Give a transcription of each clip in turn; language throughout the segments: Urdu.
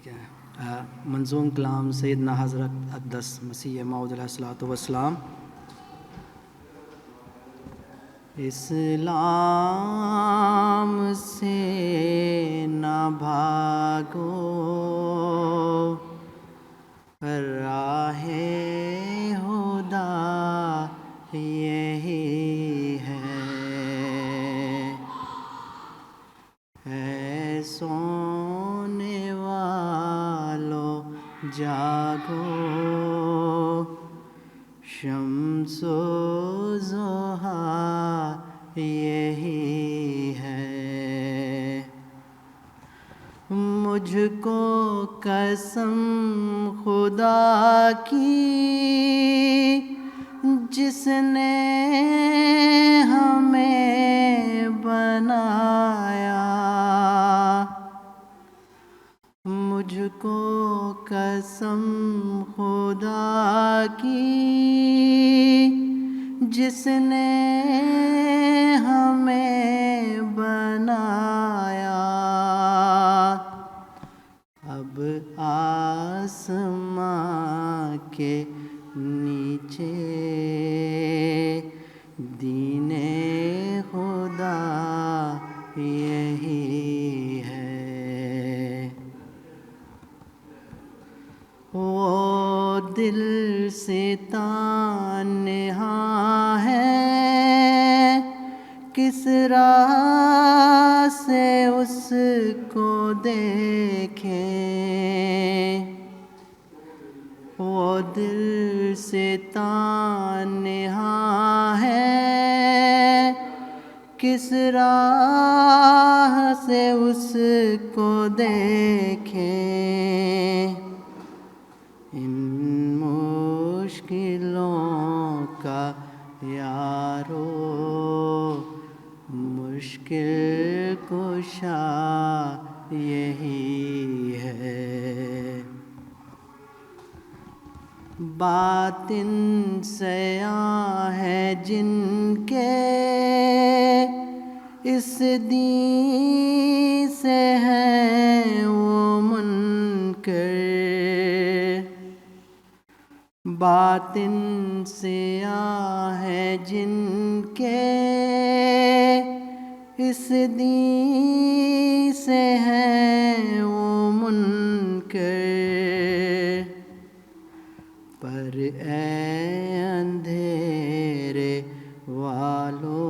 ٹھیک ہے. منظوم کلام سیدنا حضرت اقدس مسیح موعود علیہ الصلوۃ والسلام. اسلام سے نہ بھاگو، راہ ہدیٰ یہی ہے. اے سونے والو جاگو، شمس و ضحیٰ یہی ہے. مجھ کو قسم خدا کی جس نے ہمیں بنایا، مجھ کو قسم خدا کی جس نے ہمیں بنایا. اب آسمان کے نیچے دین خدا یہی ہے. وہ دل سے تنہا ہے، کس راہ سے اس کو دیکھیں. وہ دل سے تنہا ہے، کس راہ سے اس کو دیکھیں. ان مشکلوں کا یارو مشکل کشا یہی ہے. باطن سیاہ ہے جن کے، اس دین سے ہیں وہ منکر. باطن سیاہ ہے جن کے، اس دین سے ہیں وہ منکر. پر اے اندھیرے والو،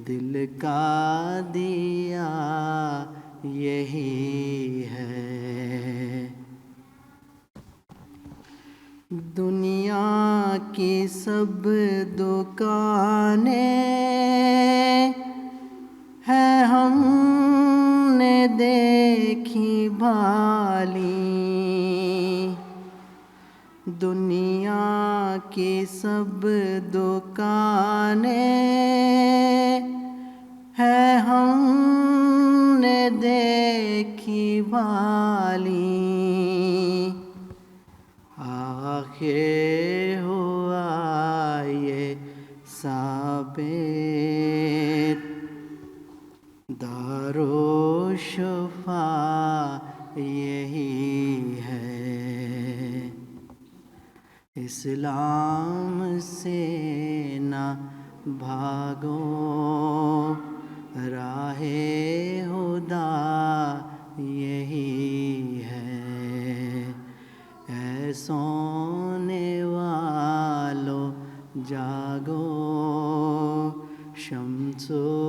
دل کا دیا یہی ہے. دنیا کی سب دکانیں ہیں ہم نے دیکھی بھالی. دنیا کی سب دکانیں ہیں ہم نے دیکھی بھالی. آخر ہوا یہ ثابت، دار و شفا یہی ہے. اسلام سے نہ بھاگو، راہ ہدیٰ یہی ہے. اے سونے والو جاگو، شمس و